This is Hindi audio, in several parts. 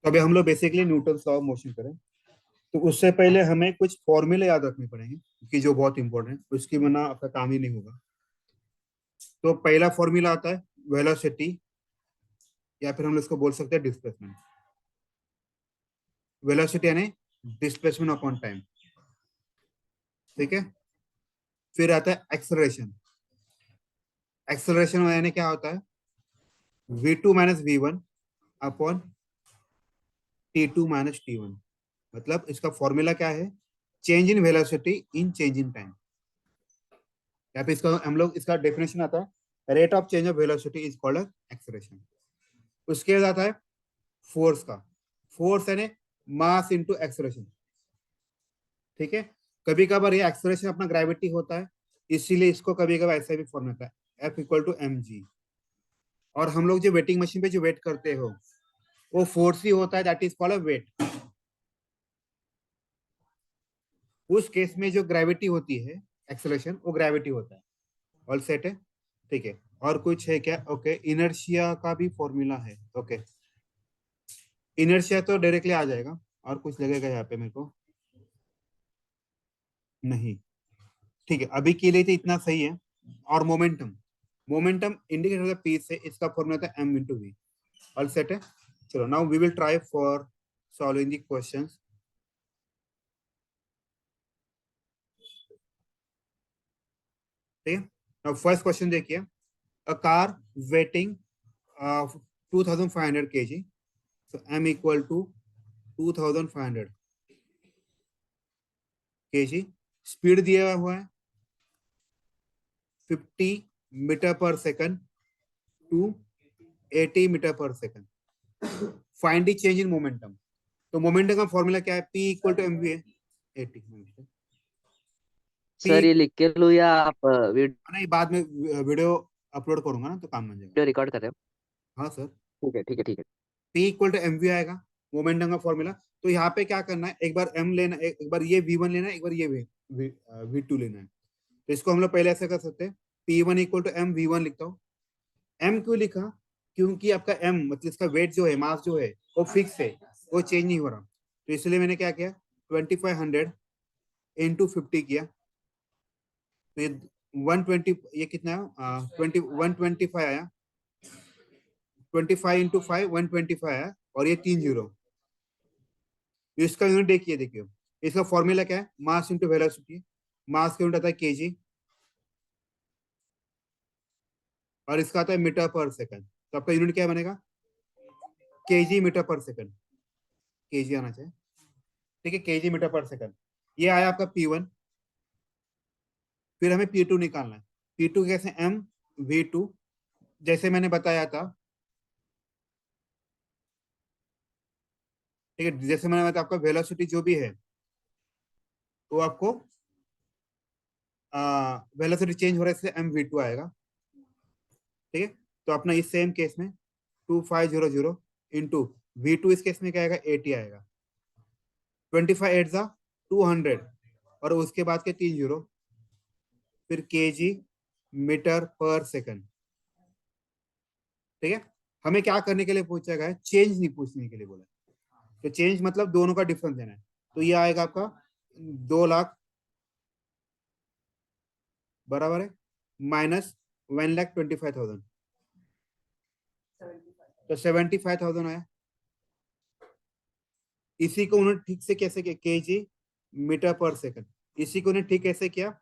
अभी हम लोग basically Newton law of motion करें, तो उससे पहले हमें कुछ फॉर्मूले याद रखने पड़ेंगे कि जो बहुत इंपॉर्टेंट है, उसकी बिना आपका काम ही नहीं होगा। तो पहला फॉर्मूला आता है वेलोसिटी, या फिर हम लोग इसको बोल सकते हैं डिस्प्लेसमेंट। वेलोसिटी यानी डिस्प्लेसमेंट अपॉन टाइम, ठीक है। फिर आता है एक्सेलरेशन। एक्सेलरेशन यानी क्या होता है, v2 minus v1 upon t2 minus t1। मतलब इसका फॉर्मूला क्या है, change in velocity in change in time. यहाँ पे इसका हम लोग इसका डेफिनेशन आता है, rate of change of velocity is called acceleration. उसके बाद आता है फोर्स का। फोर्स यानी मास इनटू एक्सेलरेशन, ठीक है। कभी कभार ये एक्सेलरेशन अपना ग्रेविटी होता है, इसीलिए इसको कभी कभार ऐसा भी फॉर्म होता है F इक्वल टू mg। और हम लोग जो वेटिंग मशीन पे जो वेट करते हो, वो फोर्स ही होता है, दैट इज कॉल्ड वेट। उस केस में जो ग्रेविटी होती है, एक्सेलरेशन, वो ग्रेविटी होता है। ऑल सेट है, ठीक है। और कुछ है क्या, ओके। इनर्शिया का भी फॉर्मूला है, ओके। इनर्शिया तो डायरेक्टली आ जाएगा, और कुछ लगेगा यहाँ पे मेरे को नहीं, ठीक है। अभी के लिए तो इतना सही है। और momentum, momentum indicator of the piece से इसका फॉर्मूला था m into V. All set है। चलो now we will try for solving the questions. ठीक है। नाउ फर्स्ट क्वेश्चन देखिए, a car weighting 2500 kg, so m equal to 2500 kg। Speed दिया हुआ है 50 मीटर पर सेकंड टू 80 मीटर पर second. Find the change in momentum. तो मोमेंटम का फॉर्मूला क्या है, P equal to M V है 80। सर P ये लिख के लो या आप वीडियो नहीं, बाद में वीडियो अपलोड करूंगा ना, तो काम बन जाएगा। रिकॉर्ड कर रहे हो? हाँ सर। ठीक है ठीक है ठीक है। P equal to M V आएगा, मोमेंटम का फॉर्मूला। तो यहाँ पे क्या करना है, एक बार m लेना, एक बार ये v1 लेना है, एक बार ये v2 लेना है। तो इसको हम लोग पहले ऐसे कर सकते हैं, P1 equal to m v1 लिखता हूँ। m क्यों लिखा, क्योंकि आपका m मतलब इसका वेट जो है, मास जो है, वो फिक्स है, वो चेंज नहीं हो रहा। तो इसलिए मैंने क्या किया, 2500 इंटू 50 किया। तो ये 120, ये कितना है, 125 आया। 25 इंटू 5 125 आया, और ये 3 जीरो। तो इसका यूनिट देखिए, देखिए इसका फॉर्मूला क्या है, मास इंटू वेलोसिटी। मास का यूनिट आता है केजी, और इसका आता है मीटर पर सेकंड। तो आपका यूनिट क्या बनेगा, केजी मीटर पर सेकंड। केजी आना चाहिए, ठीक है, केजी मीटर पर सेकंड। ये आया आपका P1। फिर हमें P2 निकालना है। P2 कैसे, m v2, जैसे मैंने बताया था, ठीक है। जैसे मैंने बताया, आपका वेलोसिटी जो भी है, वो आपको वेलोसिटी चेंज हो रहा है, इसलिए एम वी टू आएगा, ठीक है। तो अपना इस सेम केस में 2500 इंटू v2, इस केस में क्या आएगा, 80 आएगा। 25 एट जा 200, और उसके बाद के 3 जीरो, फिर केजी मीटर पर सेकंड, ठीक है। हमें क्या करने के लिए पूछा गया है, चेंज नहीं पूछने के लिए बोला है। तो चेंज मतलब दोनों का डिफरेंस देना है। तो ये आएगा आपका 2 लाख बराबर है माइनस 1,25,000, तो 75,000 आया। इसी को उन्होंने ठीक से कैसे किया, केजी मीटर पर सेकंड। इसी को उन्होंने ठीक कैसे किया,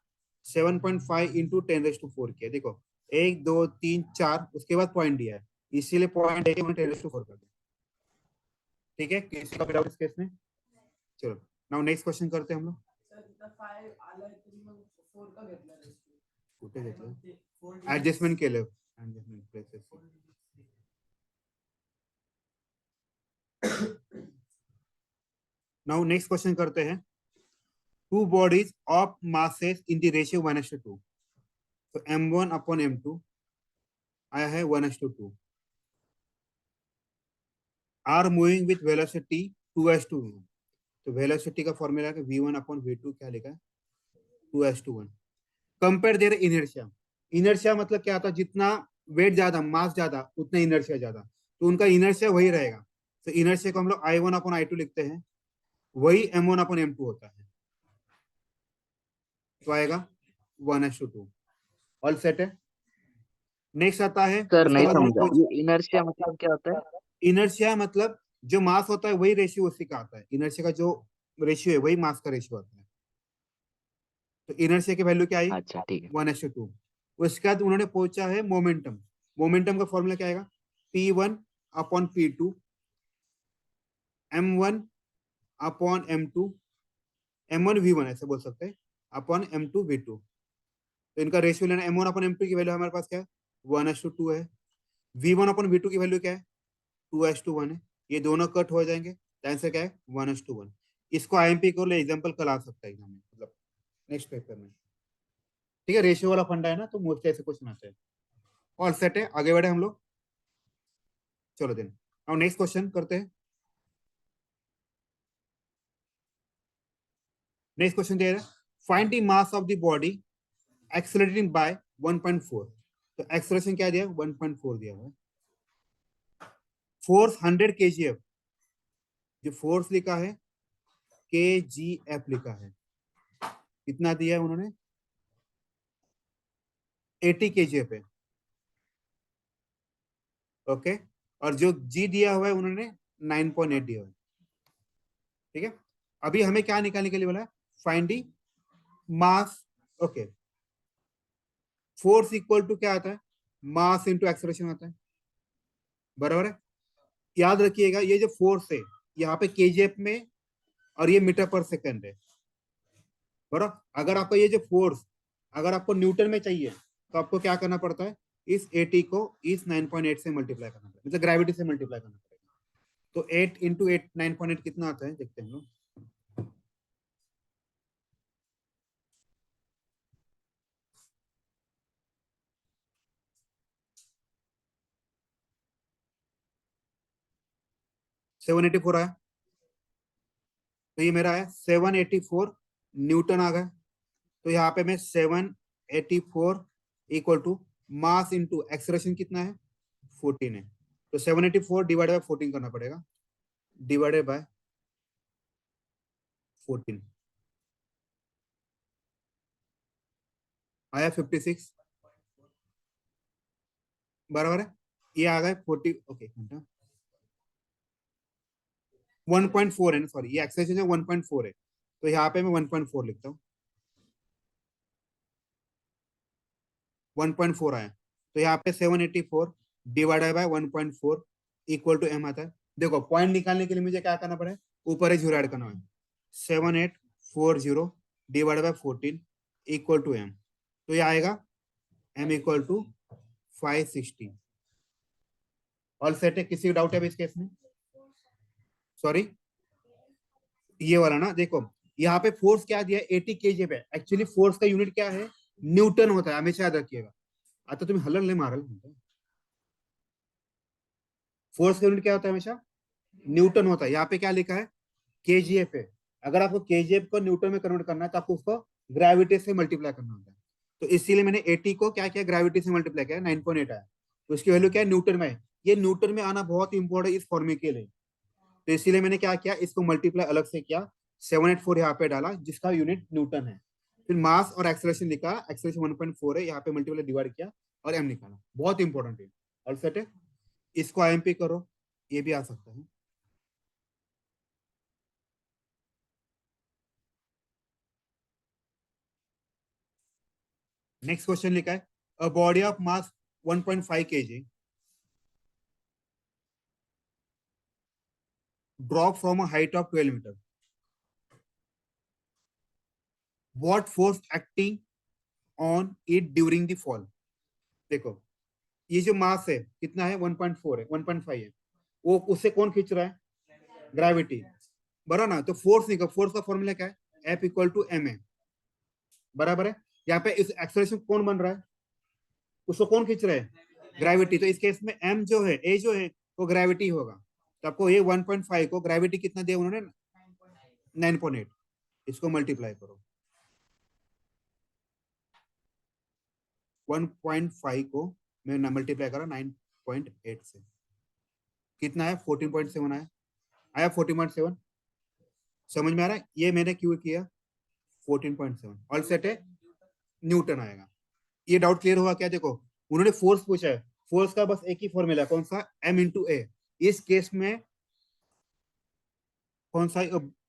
7.5 इंटू 10⁻⁴ किया। देखो 1 2 3 4, उसके बाद पॉइंट दिया है, इसीलिए पॉइंट उन्होंने 10⁻⁴ कर दिया, ठीक है। किसी का डाउट इस केस में। चलो नाउ नेक्स्ट क्वेश्चन करते हैं हम लोग। कुठे घेतलं, ऍडजस्टमेंट केलं, adjustment places. Now next question करते हैं, two bodies of masses in the ratio 1:2, तो m1 अपॉन m2 आया है 1:2, आर मूविंग विथ वेलोसिटी 2:1। तो वेलोसिटी का फॉर्मूला है v1 अपॉन v2, क्या लिखा है, 2:1। Compare there inertia. इनर्शिया मतलब क्या होता है, जितना वेट ज्यादा, मास ज्यादा, उतना इनर्शिया ज्यादा। तो उनका इनर्शिया वही रहेगा, तो इनर्शिया को हम लोग I1/I2 लिखते हैं, वही M1/M2 होता है, तो आएगा 1:2। ऑल सेट है। नेक्स्ट आता है, सर उसके नहीं बाद समझा, ये इनर्शिया मतलब क्या होता है? इनर्शिया मतलब जो मास होता है वही रेशियो उसी का आता है, इनर्शिया का जो रेशियो है वही मास का रेशियो आता है। तो इनर्शिया की वैल्यू क्या आई? अच्छा ठीक है। 1:2। उसके बाद उन्होंने पूछा है मोमेंटम। मोमेंटम का फॉर्मूला क्या आएगा? P1/P2, M1/M2, M1V1 ऐसे बोल सकते हैं, अपॉन M2V2। तो इनका रेशियो लेना, M1/M2 की वैल्यू हमारे पास क्या है? 1:2 है। V1/V2 की वैल्यू क्या है? 2:1 है। ये दोनों कट हो जाएंगे, तो आंसर क्या है? 1:1। इसको IMP को ले एग्जाम्पल कल आ सकता है एग्जाम में, मतलब नेक्स्ट पेपर में। ठीक है, रेशियो वाला फंडा है ना, तो मोस्टली ऐसे क्वेश्चन आते हैं। ऑल सेट है, आगे बढ़े हम लोग। चलो देन, अब नेक्स्ट क्वेश्चन करते हैं। नेक्स्ट क्वेश्चन दिया है, find the mass of the body accelerating by 1.4। तो एक्सेलरेशन क्या दिया? 1.4 दिया हुआ है। फोर्स 100 kgf, जो फोर्स लिखा है kgf लिखा है, कितना दिया है उन्होंने? 80 kgf है। ओके, और जो जी दिया हुआ है उन्होंने 9.8 दिया हुआ है। ठीक है, अभी हमें क्या निकालने के लिए बोला है? Find the mass. Okay, force equal to क्या आता है? मास इंटू एक्सेलरेशन आता है, बराबर है। याद रखिएगा, ये जो फोर्स है यहाँ पे केजीएफ में, और ये मीटर पर सेकंड है, बराबर। अगर आपको ये जो फोर्स अगर आपको न्यूटन में चाहिए, तो आपको क्या करना पड़ता है? इस 80 को इस 9.8 से मल्टीप्लाई करना पड़ेगा, मतलब ग्रेविटी से मल्टीप्लाई करना पड़ेगा। तो 8 इंटू 8 9.8 कितना आता है, देखते हैं हम लोग। 784 आया, तो ये मेरा है 784 न्यूटन आ गया। तो यहाँ पे मैं 784 equal to mass into acceleration कितना है? 14 है। तो 784 डिवाइड बाय 14 करना पड़ेगा, डिवाइडेड बाय 14 आया 56, बराबर है। ये आ गए 40। ओके, 1.4 है ना, सॉरी, ये एक्सेलरेशन 1.4 है, तो यहाँ पे मैं 1.4 लिखता हूँ। 1.4 आया, तो यहाँ पे 784 divided by 1.4 equal to M आता है। देखो, पॉइंट निकालने के लिए मुझे क्या करना पड़े? ऊपर ही जीरो ऐड करना है। 7840 divide by 14 equal to M, तो ये आएगा M equal to 560। All set है, किसी डाउट है अभी इस केस में? सॉरी, ये वाला ना, देखो यहाँ पे फोर्स क्या दिया है? 80 kg पे। एक्चुअली फोर्स का यूनिट क्या है? न्यूटन होता है, हमेशा याद रखिएगा। आता तुम्हें हलर ले मारल, फोर्स का यूनिट क्या होता है? हमेशा न्यूटन होता है। यहाँ पे क्या लिखा है? केजीएफ है। अगर आपको केजीएफ को न्यूटन में कन्वर्ट करना है, तो आपको उसको ग्रेविटी से मल्टीप्लाई करना होता है। तो इसीलिए मैंने 80 को क्या किया? ग्रेविटी से मल्टीप्लाई किया, 9.8 आया। तो इसकी वैल्यू क्या है? न्यूटन में है। ये न्यूटन में आना बहुत इंपॉर्टेंट है इस फॉर्मूले के लिए। तो इसीलिए मैंने क्या किया? इसको मल्टीप्लाई अलग से किया, 784 यहाँ पे डाला, जिसका यूनिट न्यूटन है। फिर मास और एक्सेलरेशन लिखा, एक्सेलरेशन 1.4 है, यहाँ पे मल्टीप्लाई डिवाइड किया और एम निकाला। बहुत इंपॉर्टेंट है। ऑल सेट है, इसको आईएमपी करो, ये भी आ सकता है। नेक्स्ट क्वेश्चन लिखा है, a body of mass 1.5 kg drop from a height of 12 metre, what force acting on it during the fall. देखो, ये जो मास है कितना है? 1.4 है, 1.5 है। वो उससे कौन खींच रहा है? ग्रेविटी, बराबर ना। तो फोर्स निकल, फोर्स का फॉर्मूला क्या है? F equal to M A, बराबर है। यहाँ पे इस एक्सेलरेशन कौन बन रहा है? उसको कौन खींच रहा है? ग्रेविटी। तो इस केस में एम जो है, ए जो है, वो ग्रेविटी होगा। तो आपको ये 1.5 को ग्रेविटी कितना दिया उन्होंने? 9.8। इसको मल्टीप्लाई करो, 1.5 को मैं मल्टीप्लाई करा 9.8 से, कितना है? 14.7 आया। आया 14.7, समझ में आ रहा है? ये मैंने क्यों किया 14.7, ऑल सेट है, न्यूटन आएगा। ये डाउट क्लियर हुआ क्या? देखो उन्होंने फोर्स पूछा है, फोर्स का बस एक ही फॉर्मूला है, कौन सा? m इंटू ए। इस केस में कौन सा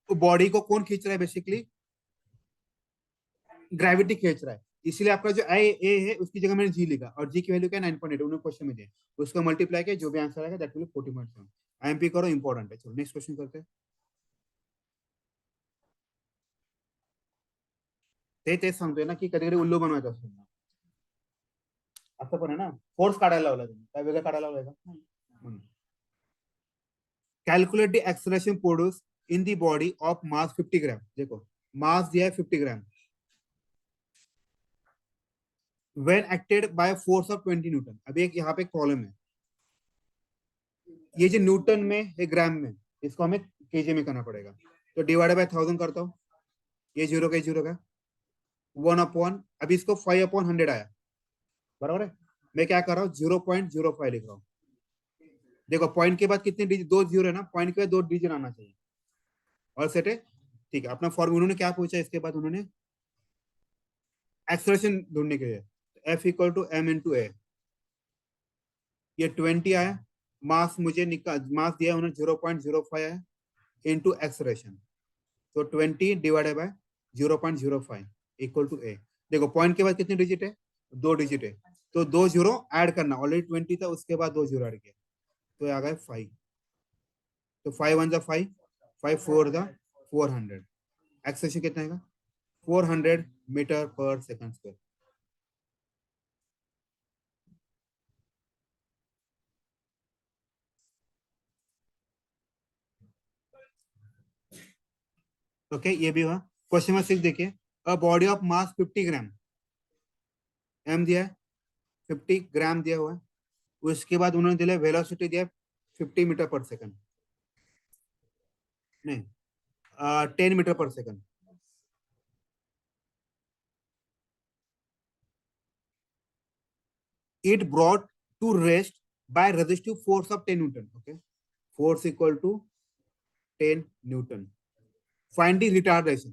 बॉडी को कौन खींच रहा है? बेसिकली ग्रेविटी खींच रहा है, इसलिए आपका जो आई ए है उसकी जगह मैंने जी लिखा, और जी की वैल्यू क्या है 9.8, उन्होंने क्वेश्चन में दिया, उसको मल्टीप्लाई किया, जो भी आंसर आएगा दैट विल बी 40.7। आईएमपी करो, इंपॉर्टेंट है। चलो नेक्स्ट क्वेश्चन करते हैं। तेच सांगतोय ना की कधी कधी उल्लू बनवायचं असतो, असं पण आहे ना, फोर्स काढायला लावला तुम्ही, काय वेगळं काढायला लावलाय का? Calculate the acceleration produce in the body of mass 50 gram. देखो मास दिया है 50 gram, when acted by force of 20 newton. अभी एक यहाँ पे एक प्रॉब्लम है, ये जो न्यूटन में है ग्राम में, इसको हमें केजी में करना पड़ेगा, तो डिवाइड बाय 1000 करता हूँ, ये जीरो का जीरो का 1 अपॉन, अभी इसको 5/100 आया, बराबर है। मैं क्या कर रहा हूँ 0.05 लिख रहा हूँ। देखो पॉइंट के बाद कितने डिजिट, 2 जीरो है ना, पॉइंट के बाद 2 डिजिट आना चाहिए, और सेट है। ठीक है, अपना फॉर्मूला उन्होंने क्या पूछा इसके बाद, उन्होंने एक्सेलरेशन ढूंढने के लिए, F equal to M into A, ये 20 आया, मास मुझे निकाल, मास दिया उन्होंने 0.05 आया इंटू एक्सेलरेशन, तो 20 डिवाइडेड बाय 0.05 इक्वल टू ए। देखो पॉइंट के बाद कितने डिजिट है, 2 डिजिट है, तो 2 जीरो ऐड करना, ऑलरेडी 20 था, उसके बाद 2 जीरो ऐड किया, तो आ गए 5, तो 5 1 जा 5, 5 4 जा 400, एक्सेलरेशन कितना है? 400 मीटर पर सेकंड स्क्वायर। ओके ये भी हुआ। क्वेश्चन नंबर 6 देखिए, a body of mass 50 gram, M दिया है, 50 ग्राम दिया हुआ है, उसके बाद उन्होंने दिया वेलोसिटी दिया 50 मीटर पर सेकंड, नहीं 10 मीटर पर second. It brought to rest by resistive force of 10 newton. Okay, force equal to 10 newton. Find the retardation.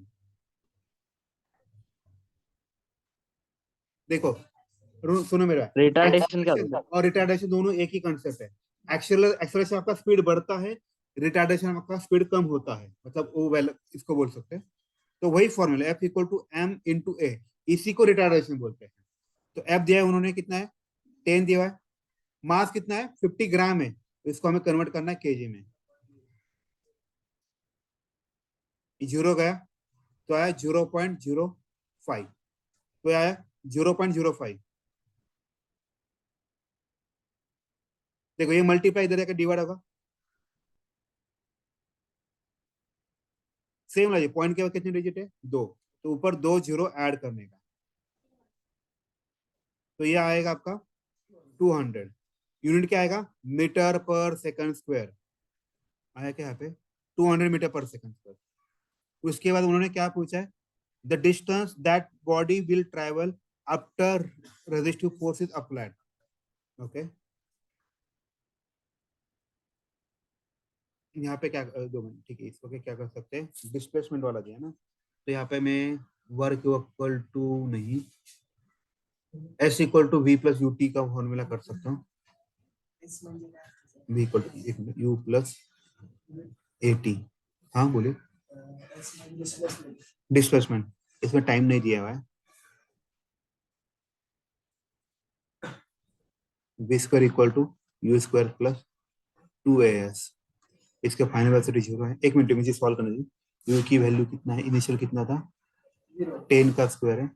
देखो सुनो मेरा, रिटार्डेशन क्या एक्सेलरेशन होता है? और रिटार्डेशन दोनों एक ही कंसेप्ट है। एक्सेलरेशन आपका स्पीड बढ़ता है, रिटार्डेशन आपका स्पीड कम होता है, मतलब वो वेल इसको बोल सकते हैं। तो वही formula F equal to M into A, इसी को रिटार्डेशन बोलते हैं। तो F दिया है उन्होंने कितना है 10 दिया है, मास कितना है 50 ग्राम है, तो इसको हमें कन्वर्ट करना है केजी में। जीरो गया तो आया 0.05, तो आया 0.05। देखो ये मल्टीप्लाई इधर जाकर डिवाइड होगा, सेम लॉजिक, पॉइंट के बाद कितने डिजिट है 2, तो ऊपर 2 जीरो ऐड करने का, तो ये आएगा आपका 200। यूनिट क्या आएगा? मीटर पर सेकंड स्क्वायर आया क्या यहाँ पे, 200 मीटर पर सेकंड स्क्वायर। उसके बाद उन्होंने क्या पूछा है, the distance that body will travel after resistive force is applied. Okay, यहाँ पे क्या 2 मिनट, ठीक है, इसको क्या कर सकते हैं, डिस्प्लेसमेंट वाला दिया ना, तो यहाँ पे मैं वर्क इक्वल टू नहीं, S equal to V plus U T का फॉर्मूला कर सकता हूँ, V equal to U plus A T. हाँ बोलिए, डिस्प्लेसमेंट, इसमें टाइम नहीं दिया हुआ है, V square equal to U square plus 2as, इसका फाइनल वेलोसिटी 0 है। एक मिनट मुझे सॉल्व करने दीजिए। यू की वैल्यू कितना है, इनिशियल कितना था 10 का स्क्वायर है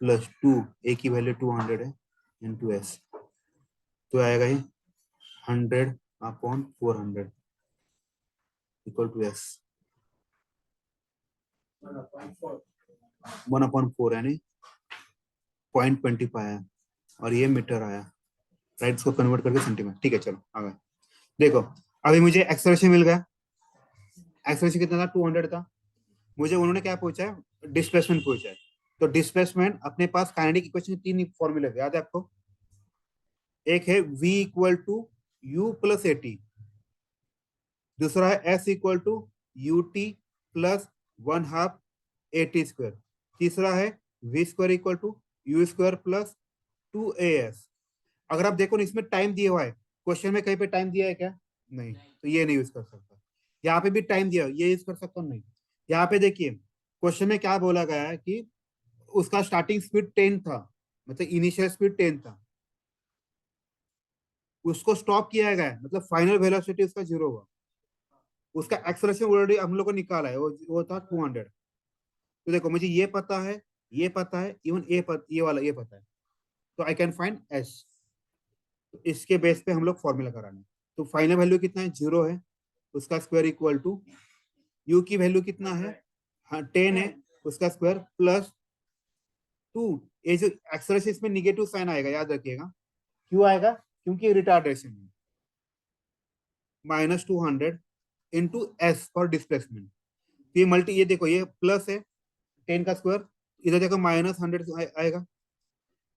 प्लस 2, ए की वैल्यू 200 है इंटू एस, तो आएगा ये 100 अपॉन 400 इक्वल टू एस 1/4 यानी 0.25 आया, और ये मीटर आया, राइट, इसको कन्वर्ट करके सेंटीमीटर। ठीक है चलो आगे देखो, अभी मुझे एक्सेलरेशन मिल गया, एक्सेलरेशन कितना था 200 था, मुझे उन्होंने क्या पूछा है, डिस्प्लेसमेंट पूछा है। तो डिस्प्लेसमेंट अपने पास काइनेटिक इक्वेशन 3 फॉर्मूले याद है आपको, एक है v equal to U plus A T, दूसरा है s equal to U T plus 1/2 A T square. तीसरा है v square equal to U square plus 2as। अगर आप देखो ना, इसमें टाइम दिया हुआ है, क्वेश्चन में कहीं पे टाइम दिया है क्या? नहीं, तो ये नहीं यूज कर सकता। यहाँ पे भी टाइम दिया है, ये यूज कर सकता हूँ? नहीं। यहाँ पे देखिए, क्वेश्चन में क्या बोला गया है कि उसका स्टार्टिंग स्पीड 10 था, मतलब इनिशियल स्पीड 10 था, उसको स्टॉप किया गया है, मतलब फाइनल वेलोसिटी उसका 0 हुआ। उसका एक्सेलरेशन ऑलरेडी हम लोग को निकाला है, वो था 200। तो देखो, मुझे ये पता है, ये पता है, इवन ये वाला ये पता है, तो आई कैन फाइंड एस। तो इसके बेस पे हम लोग फॉर्मूला कराना है। तो फाइनल वैल्यू कितना है? 0 है। उसका स्क्वायर इक्वल टू यू की वैल्यू कितना है? हाँ 10 है, उसका स्क्वायर प्लस 2। ये जो एक्सेलरेशन, इसमें निगेटिव साइन आएगा, याद रखिएगा। क्यों आएगा? क्योंकि रिटार्डेशन है। -200 इंटू एस फॉर डिस्प्लेसमेंट। ये मल्टी, ये देखो, ये प्लस है 10 का स्क्वायर, इधर देखो -100 आएगा,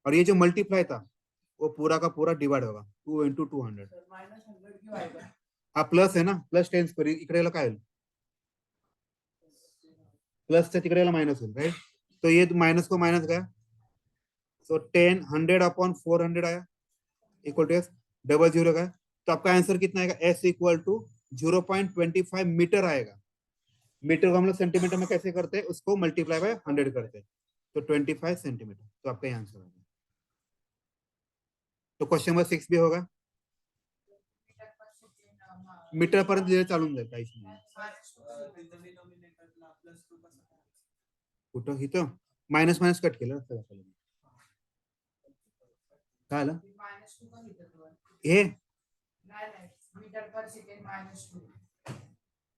और ये जो मल्टीप्लाई था वो पूरा का पूरा डिवाइड होगा 2 इंटू 200। हाँ प्लस है ना, +10 स्क्वायर इकडेला काय होईल? प्लस से तिकडेला माइनस होईल, राइट? तो ये माइनस को माइनस गया, सो 10 100 अपॉन 400 आया, equal to S, double zero का। तो आपका आंसर कितना आएगा? एस इक्वल टू 0.25 मीटर आएगा। मीटर को हम लोग सेंटीमीटर में कैसे करते हैं? उसको मल्टीप्लाई बाय 100 करते हैं, तो 25 सेंटीमीटर। तो आपका आंसर होगा। तो क्वेश्चन नंबर 6 भी होगा। मीटर पर्यंत दिले चालून जाईल, काहीच नाही। कुठं? इथं मायनस मायनस कट केलं काय आलं? हे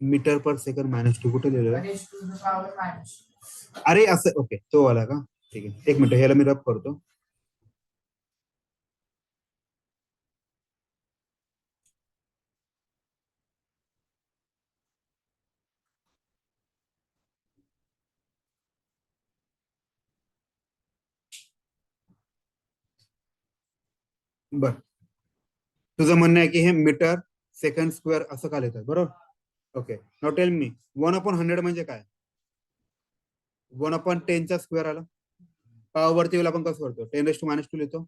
मीटर पर सेकंड -2 कुठे लिहिलं? अरे असं, ओके, तो वाला का? ठीक आहे, एक मिनिट, ह्याला मी रब करतो. बर, तुझं म्हणणं आहे की हे मीटर सेकंड स्क्वेअर असं का लिहितात, बरोबर? ओके, नाउ टेल मी, 1/100 म्हणजे काय? 1/10 स्क्वेअर आला. पॉवर वरती वेळेला आपण कसं करतो? 10⁻² लिहितो.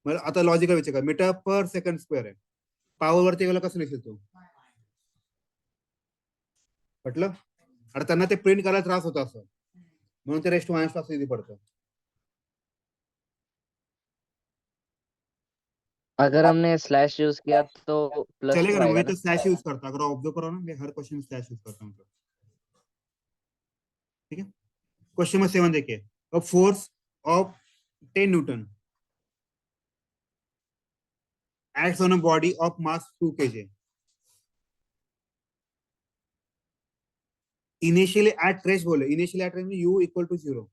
मग आता लॉजिकल विचार कर, मीटर पर सेकंड स्क्वेअर आहे, पॉवर वरती वेळेला कसं लिहितो तू? म्हटलं, आता त्यांना ते प्रिंट करायला त्रास होता असं, म्हणून ते (10⁻² असं इथे पडतं. अगर हमने स्लैश यूज किया तो +2 चलेगा ना, आएगा मैं ना? तो स्लैश यूज करता, अगर ऑब्जर्व करो ना, मैं हर क्वेश्चन में स्लैश यूज करता हूँ. ठीक है, क्वेश्चन नंबर 7 देखिए, a force of 10 Newton acts on a body of mass 2 kg. Initially at rest बोले, initially at rest में u equal to 0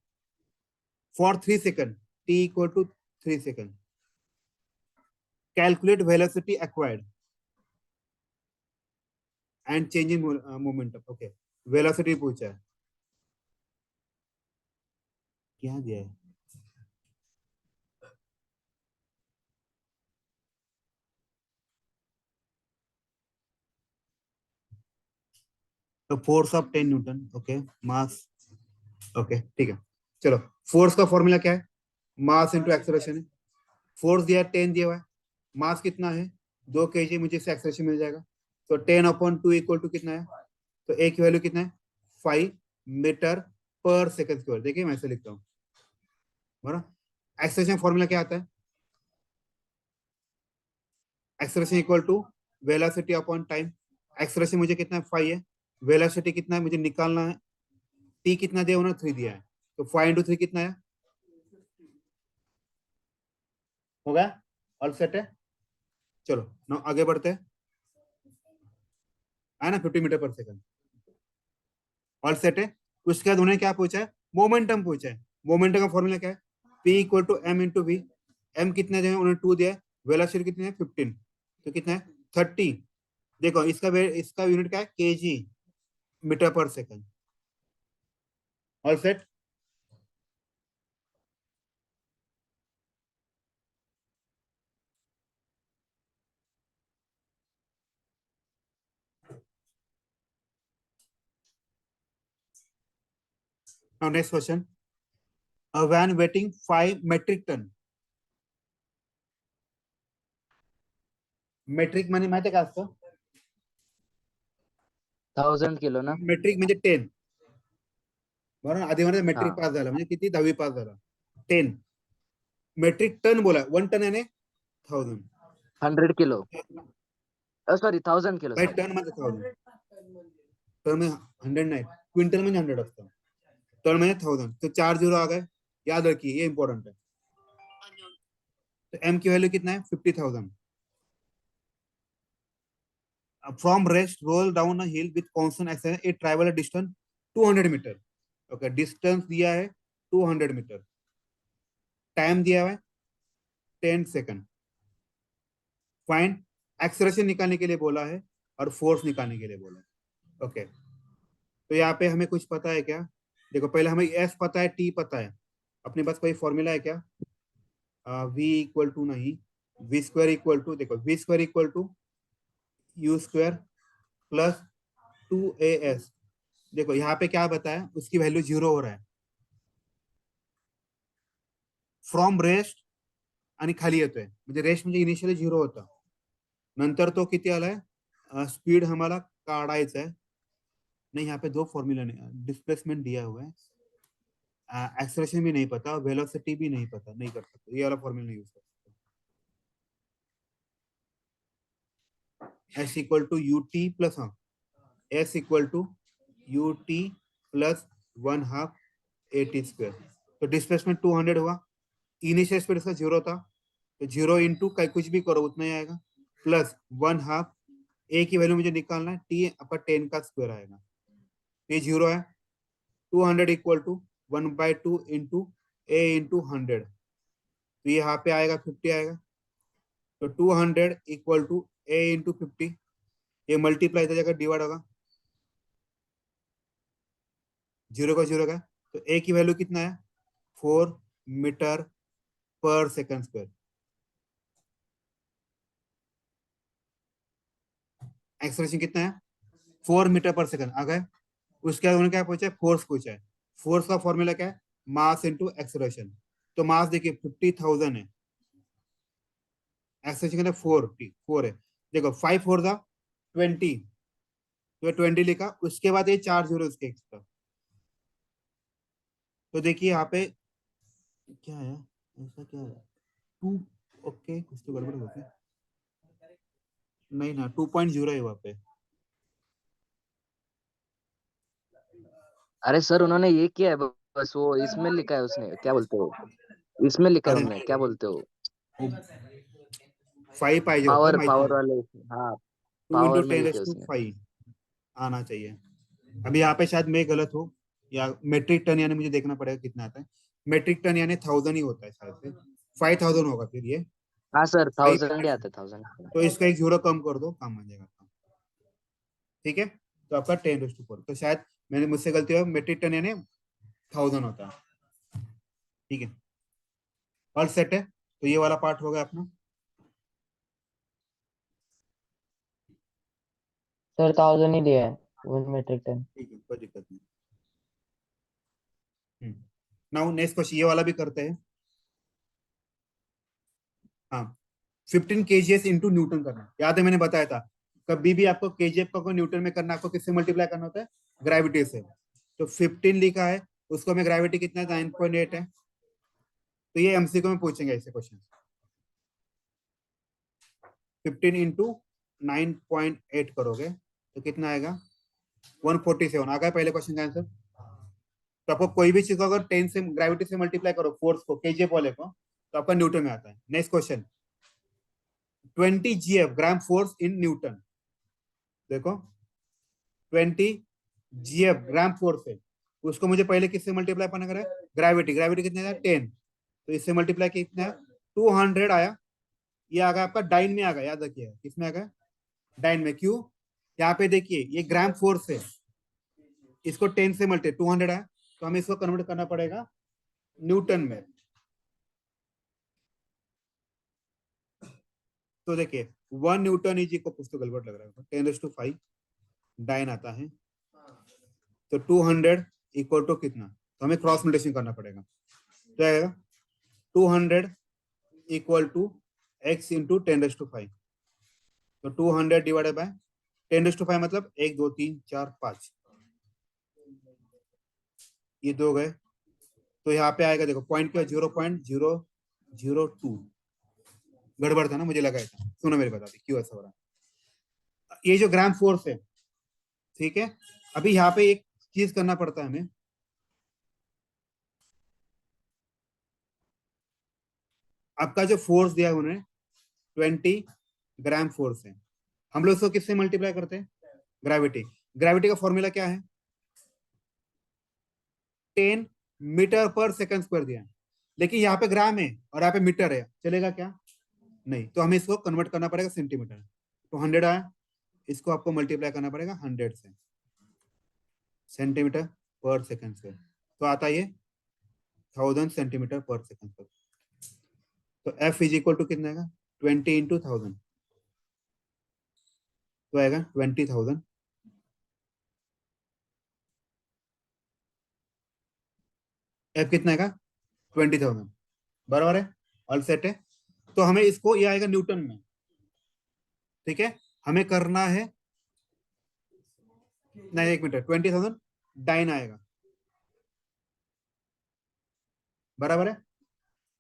for 3 seconds, t equal to 3 seconds. Calculate velocity acquired and change in momentum. Okay, velocity पूछा है, क्या दिया है? तो force of 10 newton, okay, mass, okay ठीक है, चलो। फोर्स का फॉर्मूला क्या है? मास इंटू एक्सेलरेशन है। फोर्स दिया है 10 दिया हुआ है, मास कितना है? 2 kg, मुझे इससे एक्सेलरेशन मिल जाएगा। तो 10/2 इक्वल टू कितना है? तो ए की वैल्यू कितना है? 5 मीटर पर सेकंड स्क्वायर। देखिए मैं ऐसे लिखता हूँ, बराबर। एक्सेलरेशन फॉर्मूला क्या आता है? Acceleration equal to velocity upon time. Acceleration मुझे कितना है? 5 है। वेलोसिटी कितना है मुझे निकालना है? टी कितना दिया उन्होंने? 3 दिया है, तो 5 × 3 कितना है? हो गया, ऑल सेट है। चलो ना आगे बढ़ते हैं, है ना, 50 मीटर पर सेकंड, ऑल सेट है। उसके बाद उन्होंने क्या पूछा है? मोमेंटम पूछा है। मोमेंटम का फॉर्मूला क्या है? P equal to M into V. M कितने दिए? उन्होंने 2 दिया है। वेलोसिटी कितनी है? 15, तो कितना है? 30। देखो इसका यूनिट क्या है? केजी, मीटर पर second, all set. Now next question, a van weighting 5 metric tonne, metric म्हणजे माहिती आहे का असतं? 1000 किलो ना. मेट्रिक म्हणजे 10, बरोबर. आधी म्हणजे हा. मेट्रिक पास झाला म्हणजे किती, 10वी पास झाला. 10 मेट्रिक टन बोला, 1 टन याने 1000, 100 kilo. Sorry 1000 kilo by sorry. Ton म्हणजे 1000, टन में 100 नहीं, क्विंटल में 100 असतं, टन में 1000, तो 4 जीरो आ गए, याद रखिए ये इंपॉर्टेंट है. तो एम की वैल्यू कितना है, 50,000. From rest roll down a hill with constant acceleration, it travel a distance 200 metre. Okay, distance दिया है 200 मीटर, टाइम दिया हुआ है 10 सेकंड. फाइंड एक्सेलरेशन निकालने के लिए बोला है और फोर्स निकालने के लिए बोला है. ओके, तो यहाँ पे हमें कुछ पता है क्या? देखो पहले हमें एस पता है, टी पता है. अपने पास कोई फॉर्मूला है क्या? वी इक्वल टू नहीं, वी स्क्वायर इक्वल टू, देखो V square equal to U square plus 2as. देखो यहाँ पे क्या बताया, उसकी वैल्यू 0 हो रहा है. फ्रॉम रेस्ट आणि खाली येतोय, म्हणजे रेस्ट म्हणजे इनिशियली 0 होता, नंतर तो किती आलाय, स्पीड हमारा काढायचा है. नहीं, यहाँ पे दो फॉर्मूला नहीं, डिस्प्लेसमेंट दिया हुआ है, एक्सेलरेशन भी नहीं पता, वेलोसिटी भी नहीं पता, नहीं कर सकते, ये वाला फॉर्मूला नहीं यूज कर सकते. S equal to U T plus, हाँ, S equal to U T plus 1/2 A T square. तो डिस्प्लेसमेंट 200 हुआ, इनिशियल स्पीड इसका 0 था, तो 0 इंटू कहीं कुछ भी करो उतना ही आएगा, प्लस 1/2, ए की वैल्यू मुझे निकालना है, टी आपका 10 का स्क्वायर आएगा, ये 0 है. 200 equal to 1/2 into A into 100, तो ये यहाँ पे आएगा 50 आएगा. तो 200 इक्वल टू ए इंटू 50, ये मल्टीप्लाई इधर जाकर डिवाइड होगा, 0 का 0 का, तो ए की वैल्यू कितना है, 4 मीटर पर सेकंड स्क्वायर. एक्सेलरेशन कितना है, 4 मीटर पर सेकंड आ गए. उसके बाद उन्होंने क्या पूछा है, फोर्स पूछा है. फोर्स का फॉर्मूला क्या है, मास इंटू एक्सेलरेशन. तो मास देखिए 50,000 है, एक्सेलरेशन कितना, 4 है. देखो 5 4 था 20, तो 20 लिखा, उसके बाद ये 4 जीरो उसके एक्स्ट्रा. तो देखिए यहाँ पे क्या है, ऐसा क्या है, 2, ओके कुछ तो गड़बड़ होती है, नहीं ना 2.0 है वहाँ पे. अरे सर उन्होंने ये किया है, बस वो इसमें लिखा है, उसने क्या बोलते हो, इसमें लिखा है अरे उनने, क्या बोलते हो, 5 पाहिजे होतं पावर माहिती पावर आहे, वाले. हाँ, 2 इंटू पावर में 10 लिखे रेस टू उसने. 5 आना चाहिए. अभी यहाँ पे शायद मैं गलत हूँ, या मेट्रिक टन यानी मुझे देखना पड़ेगा कितना आता है. मेट्रिक टन यानी 1000 ही होता है शायद से, 5000 होगा फिर ये हाँ सर, 5. 1000 ही आते, 1000. तो इसका एक जीरो कम कर दो, काम बन जाएगा. ठीक है, तो आपका 10 रेस टू 4, तो शायद मैंने मुझसे गलती हुआ, मेट्रिक टन यानी 1000 होता है. ठीक है, ऑल सेट है, तो ये वाला पार्ट होगा अपना. सर 1000 ही दिया है 1 मेट्रिक टन. ठीक है, कोई दिक्कत नहीं. नाउ नेक्स्ट क्वेश्चन, ये वाला भी करते हैं. हाँ, 15 kgs इंटू न्यूटन करना, याद है मैंने बताया था, कभी भी आपको kgf का कोई न्यूटन में करना, आपको किससे मल्टीप्लाई करना होता है, ग्रेविटी से. तो 15 लिखा है, उसको में ग्रेविटी कितना है, 9.8 है. तो ये एमसीक्यू में पूछेंगे ऐसे क्वेश्चन. 15 इंटू 9.8 करोगे तो कितना आएगा, 147 आ गया पहले क्वेश्चन का आंसर. तो आपको कोई भी चीज को अगर 10 से ग्रेविटी से मल्टीप्लाई करो, फोर्स को kgf वाले को, तो आपका न्यूटन में आता है. Next question, 20 gf gram force in newton. देखो 20 जीएफ ग्राम फोर्स है, उसको मुझे पहले किससे मल्टीप्लाई करना है, ग्रेविटी. ग्रेविटी कितने है, 10, तो इससे मल्टीप्लाई कितना है, 200 आया. ये आ गया आपका डाइन में आ गया, याद रखिए किसमें आ गया, डाइन में. क्यों, यहाँ पे देखिए ये ग्राम फोर्स है, इसको 10 से मल्टी 200 आया, तो हमें इसको कन्वर्ट करना पड़ेगा न्यूटन में. तो देखिए 1 न्यूटन इज को कुछ तो गड़बड़ लग रहा है, 10⁵ डाइन आता है, तो 200 इक्वल टू कितना, तो हमें क्रॉस मल्टीप्लिकेशन करना पड़ेगा। तो आएगा 200 इक्वल टू x इंटू 10⁵। तो 200 डिवाइडेड बाय 10⁵ मतलब 1 2 3 4 5, ये दो गए। तो यहाँ पे आएगा देखो पॉइंट क्या, 0.002। गड़बड़ था ना, मुझे लगा था। सुनो मेरी बता दी क्यों ऐसा हो रहा है। ये जो ग्राम फोर्स है, ठीक है, अभी यहाँ पे एक चीज करना पड़ता है हमें। आपका जो फोर्स दिया है उन्होंने 20 ग्राम फोर्स है, हम लोग इसको किससे मल्टीप्लाई करते हैं, ग्रेविटी। ग्रेविटी का फॉर्मूला क्या है, 10 मीटर पर सेकंड स्क्वायर दिया है, लेकिन यहाँ पे ग्राम है और यहाँ पे मीटर है, चलेगा क्या, नहीं। तो हमें इसको कन्वर्ट करना पड़ेगा सेंटीमीटर। तो 100 आया, इसको आपको मल्टीप्लाई करना पड़ेगा 100 से, सेंटीमीटर पर सेकंड स्क्वायर। तो आता है ये 1000 सेंटीमीटर पर सेकंड स्क्वायर। तो F इज इक्वल टू कितना आएगा, 20 इंटू 1000, तो आएगा 20,000। F कितना आएगा, 20,000, बराबर है, ऑल सेट है। तो हमें इसको, ये आएगा न्यूटन में, ठीक है। हमें करना है, नहीं 1 मिनट, 20,000 डाइन आएगा, बराबर है।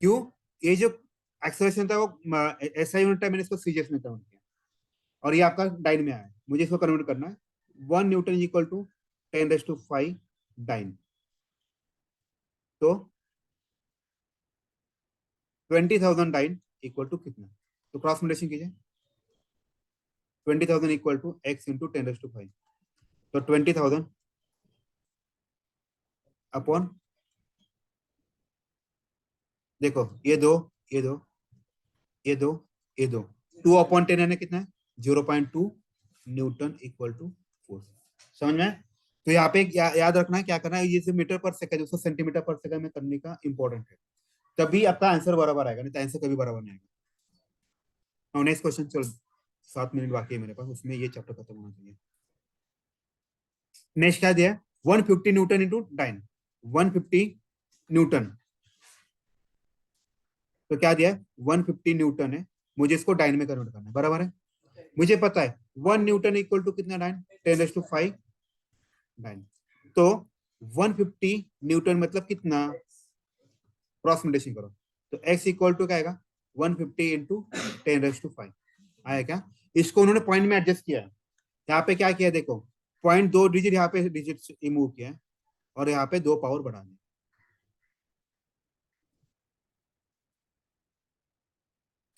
क्यों, ये जो एक्सेलरेशन था वो SI यूनिट है, मैंने इसको सीजीएस में कन्वर्ट किया और ये आपका डाइन में आया है। मुझे इसको कन्वर्ट करना है, 1 न्यूटन इक्वल टू 10⁵ डाइन। तो 20,000 डाइन इक्वल टू कितना, तो क्रॉस मल्टीप्लिकेशन कीजिए, 20,000 इक्वल टू x इंटू 10⁵। तो 20,000 अपॉन, देखो ये दो, ये दो, ये दो, ये दो, 2/10 यानी कितना है, 0.2 न्यूटन इक्वल टू फोर्स। समझ में। तो यहाँ पे याद रखना है क्या करना है, ये जो मीटर पर सेकंड उसको सेंटीमीटर पर सेकंड में करने का इंपॉर्टेंट है, तभी आपका आंसर बराबर आएगा, नहीं तो आंसर कभी बराबर नहीं आएगा। नेक्स्ट क्वेश्चन, चलो 7 मिनट बाकी है मेरे पास, उसमें ये चैप्टर खत्म होना चाहिए। नेक्स्ट क्या दिया है, 150 न्यूटन इंटू डाइन, 150 न्यूटन। तो क्या दिया है, 150 न्यूटन है, मुझे इसको डाइन में कन्वर्ट करना है, बराबर है। मुझे पता है 1 न्यूटन इक्वल टू कितना डाइन, 10⁵ डाइन। तो 150 न्यूटन मतलब कितना, क्रॉस मल्टीप्लिकेशन करो, तो x इक्वल टू क्या आएगा, 150 इंटू 10⁵ आया क्या। इसको उन्होंने पॉइंट में एडजस्ट किया है। यहाँ पे क्या किया देखो, पॉइंट 2 डिजिट यहाँ पे डिजिट रिमूव किया है और यहाँ पे 2 पावर बढ़ा दिया,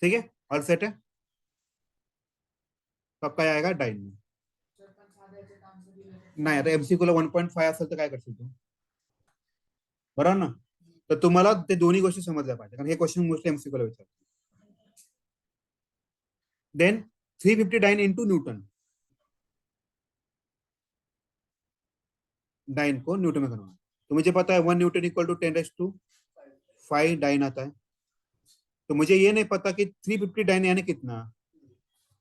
ठीक है, ऑल सेट है। कब का आएगा, डाइन में। नाही आता MCQ ला 1.5 असेल तर काय करशील तू, बरोबर ना। तर तुम्हाला ते दोन्ही गोष्टी समजल्या पाहिजे, कारण हे क्वेश्चन मोस्टली MCQ ला विचारतात. Then 350 dyne into newton, dyne को न्यूटन में करना, तो मुझे पता है 1 न्यूटन इक्वल टू 10⁵ डाइन आता है। तो मुझे ये नहीं पता कि 350 डाइन यानी कितना,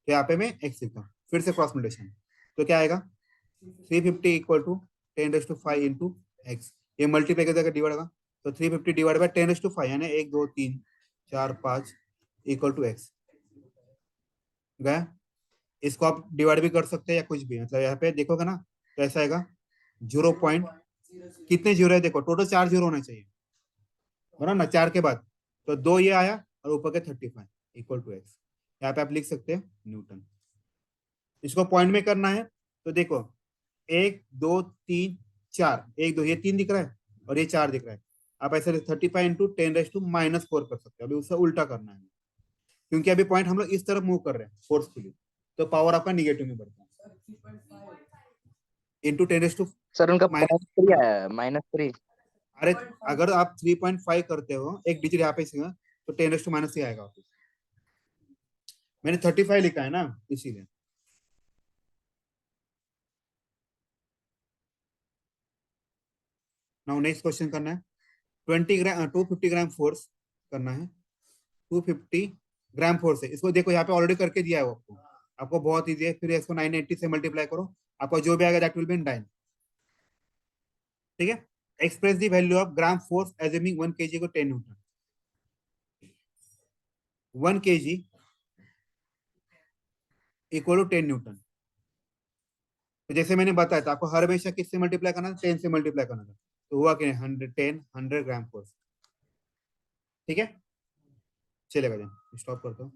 तो यहाँ पे मैं x लिखता हूँ, फिर से क्रॉस मल्टीप्लिकेशन। तो क्या आएगा, 350 इक्वल टू 10⁵ इंटू एक्स, ये मल्टीप्लाई कर देगा डिवाइड होगा, तो 350 डिवाइड बाय 10⁵ यानी 1 2 3 4 5 इक्वल टू एक्स गया। इसको आप डिवाइड भी कर सकते हैं या कुछ भी, मतलब यहाँ पे देखोगे ना, तो ऐसा आएगा 0 पॉइंट कितने जीरो है, देखो टोटल 4 जीरो होना चाहिए, बराबर ना, 4 के बाद तो 2 ये आया और ऊपर के 35 इक्वल टू एक्स। यहाँ पे आप लिख सकते हैं न्यूटन। इसको पॉइंट में करना है, तो देखो 1 2 3 4, 1 2 ये 3 दिख रहा है और ये 4 दिख रहा है। आप ऐसे 35 इंटू 10⁻⁻⁴ कर सकते हैं। अभी उससे उल्टा करना है, क्योंकि अभी पॉइंट हम लोग इस तरफ मूव कर रहे हैं फोर्सफुली, तो पावर आपका निगेटिव में बढ़ता है, इंटू 10⁻⁻। सर उनका -3 आया है, -3। अरे अगर आप 3.5 करते हो, एक डिजिट यहाँ पे तो 10⁻³ आएगा वापस। मैंने 35 लिखा है ना, इसीलिए। नाउ नेक्स्ट क्वेश्चन करना है, 250 ग्राम फोर्स करना है, 250 ग्राम फोर्स है। इसको देखो यहाँ पे ऑलरेडी करके दिया है वो आपको, आपको बहुत इजी है। फिर इसको 980 से मल्टीप्लाई करो, आपको जो भी आएगा that will be in dyne, ठीक है। Express the value of gram force assuming 1 kg को 10 newton. 1 kg equal to 10 newton. तो जैसे मैंने बताया था आपको हर हमेशा किससे मल्टीप्लाई करना था, 10 से मल्टीप्लाई करना था. तो हुआ क्या, 100 ग्राम फोर्स. ठीक है, चलेगा, स्टॉप करता हूँ.